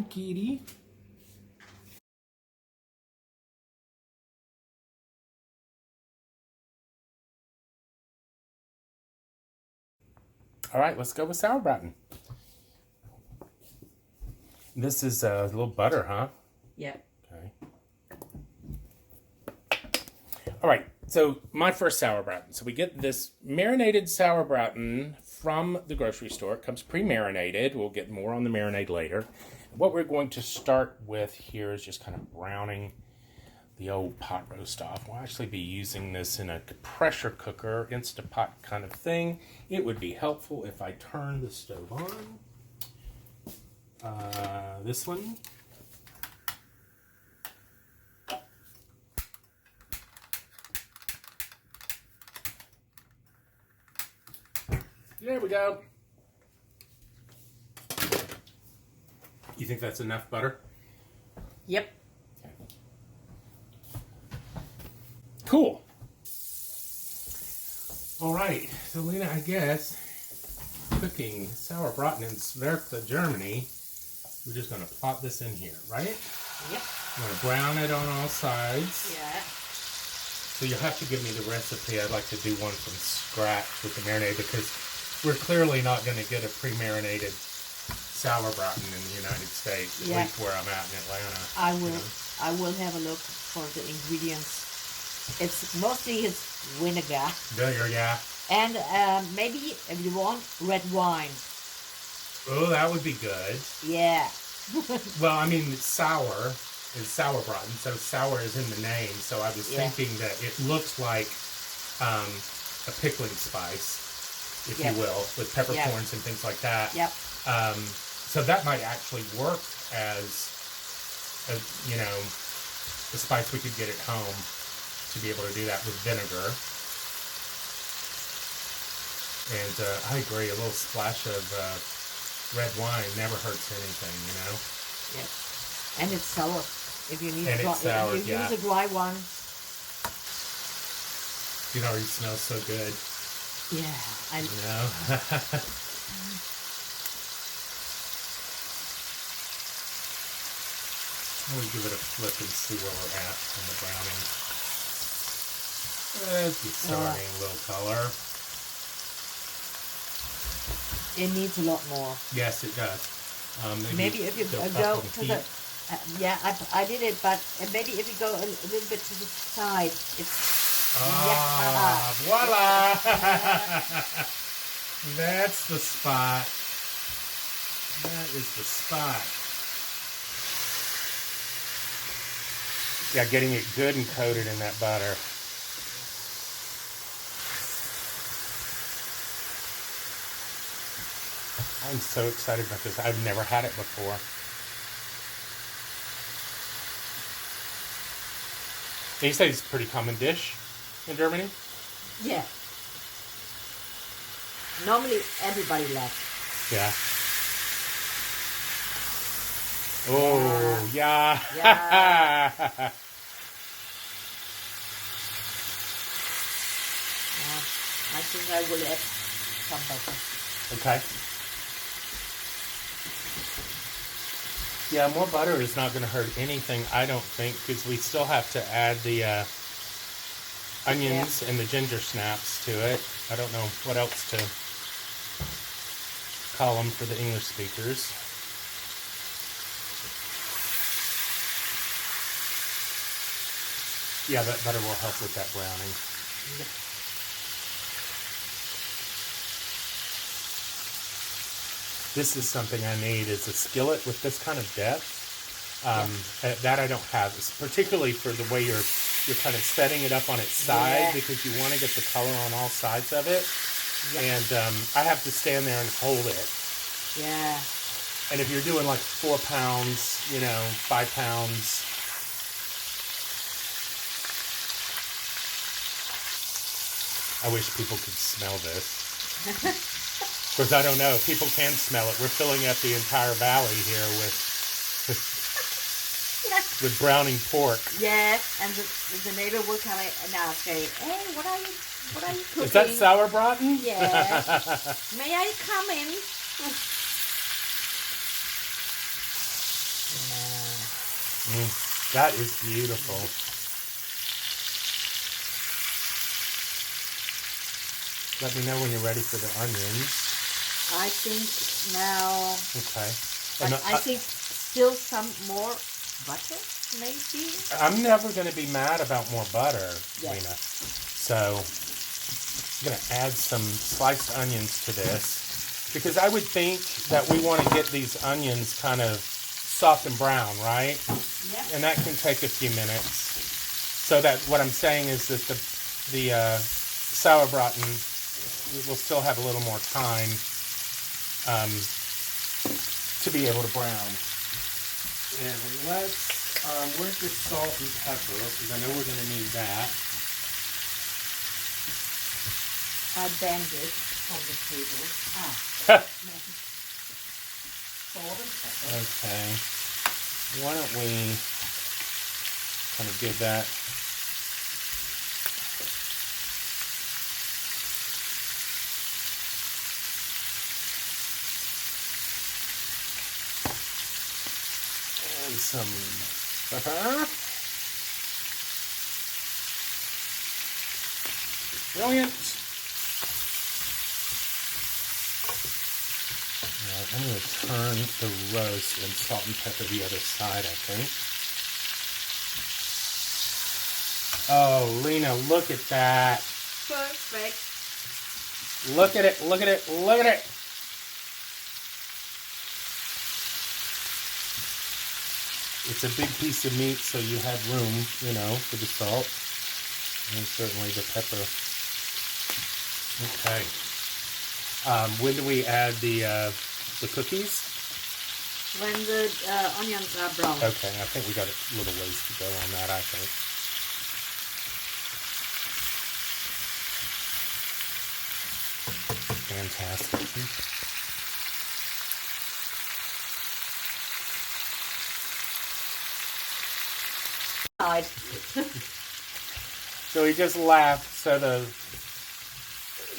Kitty. All right, let's go with Sauerbraten. This is a little butter, huh? Yep. Okay. All right, so my first Sauerbraten. So we get this marinated Sauerbraten from the grocery store. It comes pre-marinated. We'll get more on the marinade later. What we're going to start with here is just kind of browning the old pot roast off. We'll actually be using this in a pressure cooker, Instapot kind of thing. It would be helpful if I turn the stove on. This one. There we go. You think that's enough butter? Yep. Okay. Cool. All right, so Lena, I guess cooking Sauerbraten in Sauerbraten, Germany, we're just going to plop this in here, right? Yep. I'm going to brown it on all sides. Yeah. So you'll have to give me the recipe. I'd like to do one from scratch with the marinade because we're clearly not going to get a pre-marinated Sauerbraten in the United States, at least where I'm at in Atlanta. I will have a look for the ingredients. It's mostly vinegar. Vinegar, yeah. And maybe, if you want, red wine. Oh, that would be good. Yeah. Well, I mean, sour is Sauerbraten, so sour is in the name. So I was thinking that it looks like a pickling spice, if you will, with peppercorns and things like that. Yep. So that might actually work as, you know, the spice we could get at home to be able to do that with vinegar. And I agree, a little splash of red wine never hurts anything, you know? Yep. And it's sour. If you need use a dry one. It already smells so good. Yeah. You know? We'll give it a flip and see where we're at on the browning. It's starting a little color. It needs a lot more. Yes, it does. Maybe if you go to the... I did it, but maybe if you go a little bit to the side, it's... Voila! That's the spot. That is the spot. Yeah, getting it good and coated in that butter. I'm so excited about this. I've never had it before. And you say it's a pretty common dish in Germany? Yeah. Normally everybody loves. Yeah. Oh, yeah. Yeah. I think I will add some butter. Okay. Yeah, more butter is not going to hurt anything, I don't think, because we still have to add the onions and the ginger snaps to it. I don't know what else to call them for the English speakers. Yeah, that butter will help with that browning. Yep. This is something I need, is a skillet with this kind of depth. That I don't have. It's particularly for the way you're kind of setting it up on its side, because you want to get the color on all sides of it. Yep. And I have to stand there and hold it. Yeah. And if you're doing like 4 pounds, 5 pounds, I wish people could smell this. Of course, I don't know. People can smell it. We're filling up the entire valley here with browning pork. Yeah, and the neighbor will come and now say, "Hey, what are you cooking?" Is that Sauerbraten? Yeah. May I come in? That is beautiful. Let me know when you're ready for the onions. I think now. Okay. But I think still some more butter, maybe. I'm never going to be mad about more butter, Yes. Lena. So I'm going to add some sliced onions to this because I would think that we want to get these onions kind of soft and brown, right? Yeah. And that can take a few minutes. So that what I'm saying is that the Sauerbraten will still have a little more time to be able to brown. And let's, where's your salt and pepper? Because I know we're going to need that. I banned it from the table. Salt and pepper. Okay. Why don't we kind of give that... And some pepper. Brilliant. Right, I'm going to turn the roast and salt and pepper the other side, I think. Oh, Lena, look at that. Perfect. Look at it, look at it, look at it. It's a big piece of meat, so you have room, you know, for the salt. And certainly the pepper. Okay. When do we add the cookies? When the onions are brown. Okay, I think we got a little ways to go on that, I think. Fantastic. So he just laughed. So I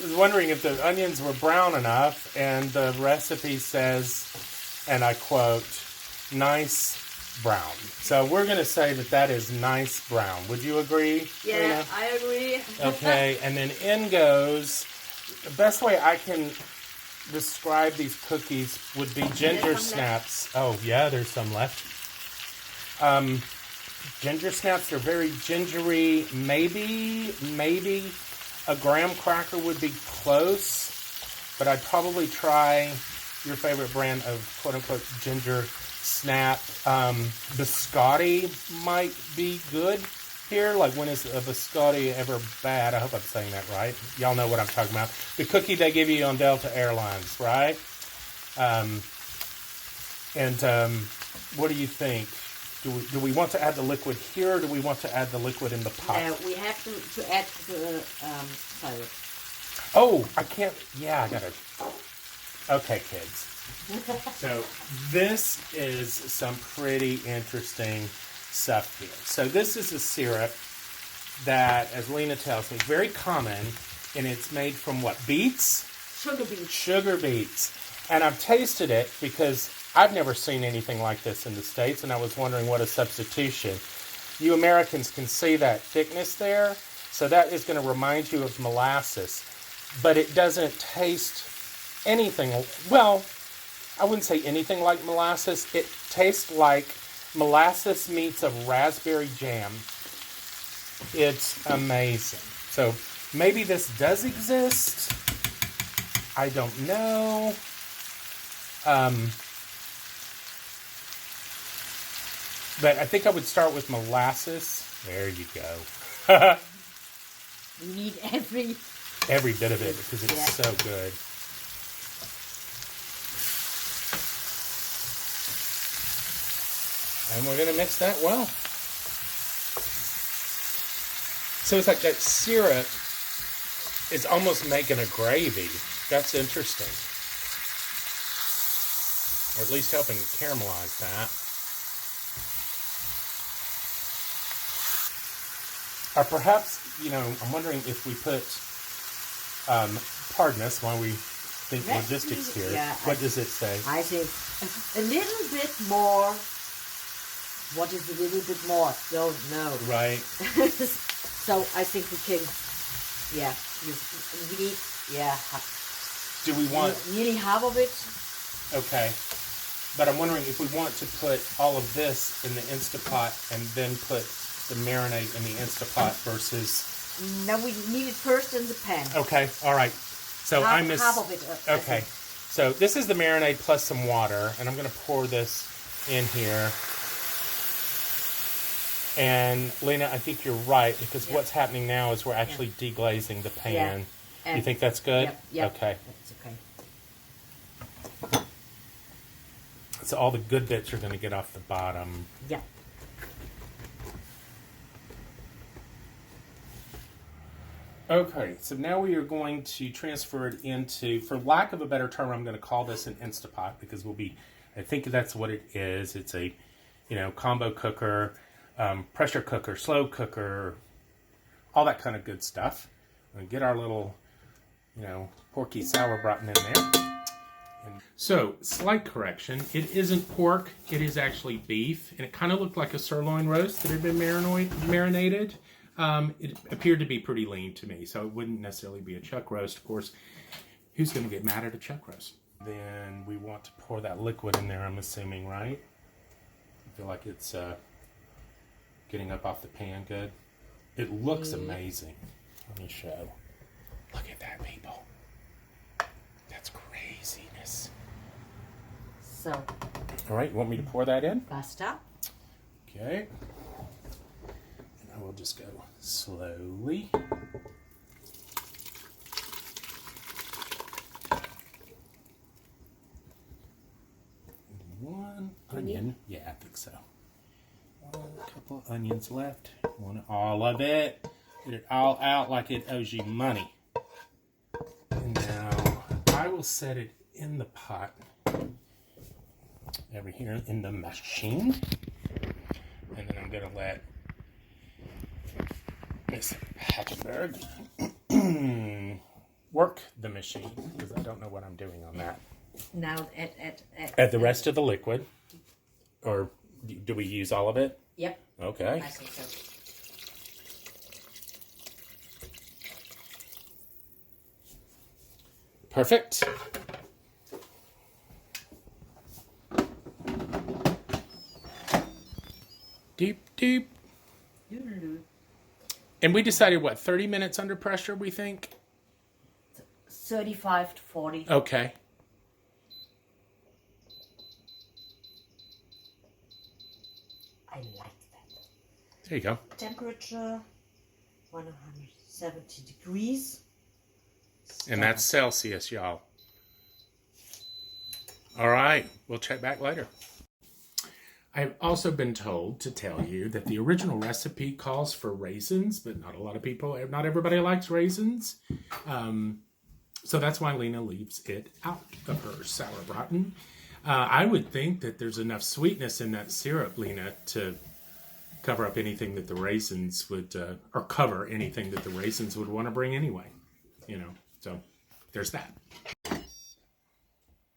was wondering if the onions were brown enough, and the recipe says, and I quote, nice brown. So we're going to say that that is nice brown. Would you agree, Yeah, Lena? I agree. Okay, and then in goes, the best way I can describe these cookies would be ginger snaps. Oh, yeah, there's some left. Ginger snaps are very gingery. Maybe a graham cracker would be close, but I'd probably try your favorite brand of quote-unquote ginger snap. Biscotti might be good here. Like, when is a biscotti ever bad? I hope I'm saying that right. Y'all know what I'm talking about. The cookie they give you on Delta Airlines, right? What do you think? Do we want to add the liquid here, or do we want to add the liquid in the pot? We have to add the syrup. Oh, I can't. Yeah, I got it. Okay, kids. So this is some pretty interesting stuff here. So this is a syrup that, as Lena tells me, very common, and it's made from what? Beets? Sugar beets. Sugar beets. And I've tasted it because I've never seen anything like this in the States, and I was wondering what a substitution. You Americans can see that thickness there, so that is going to remind you of molasses. But it doesn't taste anything, well, I wouldn't say anything like molasses. It tastes like molasses meets a raspberry jam. It's amazing. So maybe this does exist. I don't know. But I think I would start with molasses. There you go. You need every bit of it because it's so good. And we're going to mix that well. So it's like that syrup is almost making a gravy. That's interesting. Or at least helping to caramelize that. Or perhaps, I'm wondering if we put, pardon us while we think logistics here. Yeah, what does it say? I think a little bit more what is a little bit more? Don't know. Right. So I think we can, we need, Do we want... nearly half of it. Okay. But I'm wondering if we want to put all of this in the Instapot and then put the marinade in the Instapot versus... No, we need it first in the pan. Okay, all right. So half of it. Okay. So this is the marinade plus some water, and I'm going to pour this in here. And Lena, I think you're right, because what's happening now is we're actually deglazing the pan. You think that's good? Yep. Okay. That's okay. So all the good bits are going to get off the bottom. Yeah. Okay, so now we are going to transfer it into, for lack of a better term, I'm going to call this an Instapot, because I think that's what it is. It's a, combo cooker, pressure cooker, slow cooker, all that kind of good stuff. We're going to get our little, porky Sauerbraten in there. So, slight correction, it isn't pork, it is actually beef, and it kind of looked like a sirloin roast that had been marinated. It appeared to be pretty lean to me, so it wouldn't necessarily be a chuck roast. Of course, who's going to get mad at a chuck roast? Then we want to pour that liquid in there, I'm assuming, right? I feel like it's getting up off the pan good. It looks amazing. Let me show. Look at that, people. That's craziness. So. All right, you want me to pour that in? Basta. Okay. And I will just go slowly. One onion. Yeah, I think so. A couple of onions left. Want all of it. Get it all out like it owes you money. And now I will set it in the pot over here in the machine. And then I'm going to let Miss Hatchenberg work the machine, because I don't know what I'm doing on that. Now Add the rest of the liquid, or do we use all of it? Yep. Okay. I think so. Perfect. Deep. And we decided, 30 minutes under pressure, we think? 35 to 40. Okay. I like that. There you go. Temperature, 170 degrees. And that's Celsius, y'all. All right. We'll check back later. I've also been told to tell you that the original recipe calls for raisins, but not everybody likes raisins. So that's why Lena leaves it out of her Sauerbraten. I would think that there's enough sweetness in that syrup, Lena, to cover up anything that the raisins would, or cover anything that the raisins would want to bring anyway. So there's that.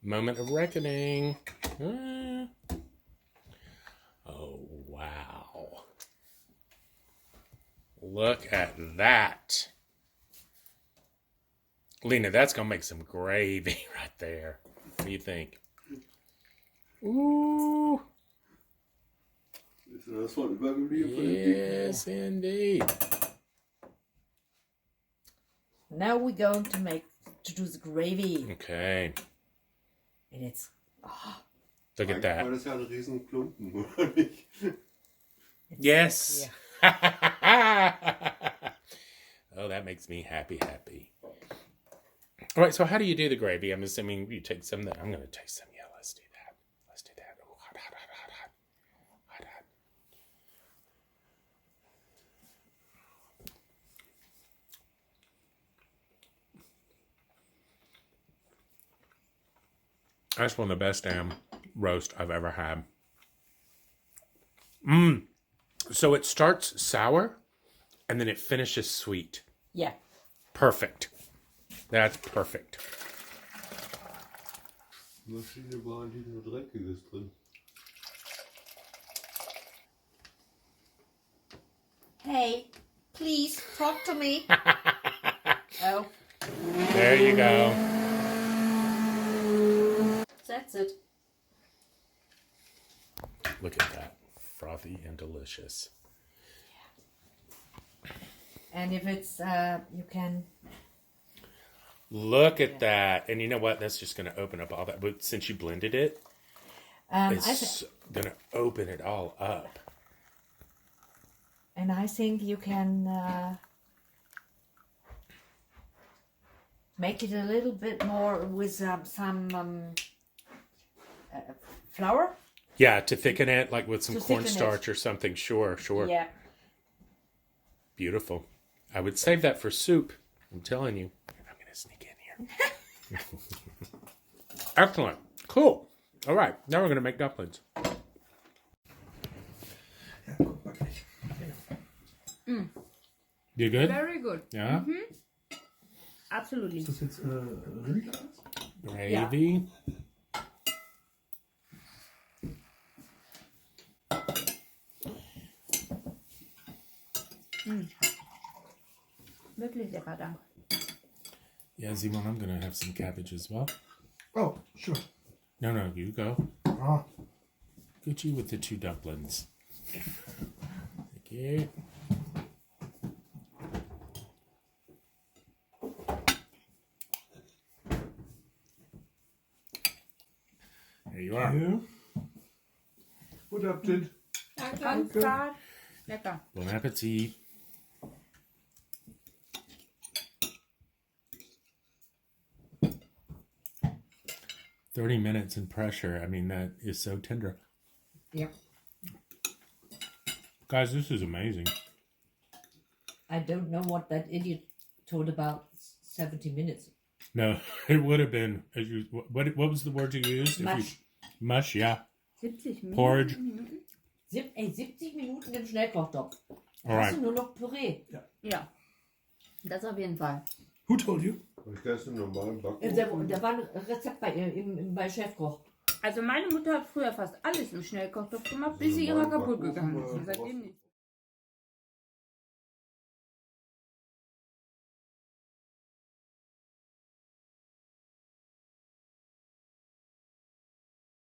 Moment of reckoning. Oh, wow. Look at that. Lena, that's going to make some gravy right there. What do you think? Ooh. Yes, indeed. Now we're going to do the gravy. Okay. And it's... Look at that. War das ja ein Riesenklumpen, oder nicht? Yes. Yeah. Oh, that makes me happy. All right, so how do you do the gravy? I'm assuming you take some that I'm going to taste some. Yeah, let's do that. Oh, hot. That's one of the best damn roast I've ever had. So it starts sour and then it finishes sweet. Yeah. Perfect. That's perfect. Maschine war ein bisschen Dreckiges drin. Hey, please talk to me. Oh, There you go. that's it. Look at that. Frothy and delicious. And if it's, you can. Look at that. And you know what? That's just going to open up all that. But since you blended it, it's going to open it all up. And I think you can make it a little bit more with some flour. Yeah, to thicken it, like with some To thicken cornstarch or something. Sure. Yeah. Beautiful. I would save that for soup. I'm telling you. I'm going to sneak in here. Excellent. Cool. All right. Now we're going to make dumplings. Ja, guck mal gleich. You good? Very good. Yeah? Absolutely. Ist das jetzt Rind? Gravy. Wirklich lecker, danke. Yeah, Simon, I'm going to have some cabbage as well. Oh, sure. No, you go. Ah, Get you with the 2 dumplings. Thank you. There you are. ja. Gut Appetit. Ganz klar. Lecker. Bon appetit. $30 in pressure. I mean, that is so tender. Yeah. Guys, this is amazing. I don't know what that idiot told about 70 minutes. No, it would have been. What was the word you used? Mush. Mush, yeah. 70 Minuten. Porridge. 70 Minuten im Schnellkochtopf. Da All hast right. du nur noch Püree. Ja, das auf jeden Fall. Who told you? Ich das im normalen Da Backofen. war ein Rezept bei Chefkoch. Also meine Mutter hat früher fast alles im Schnellkochtopf gemacht, bis sie ihrer kaputt gegangen ist. Und seitdem nicht.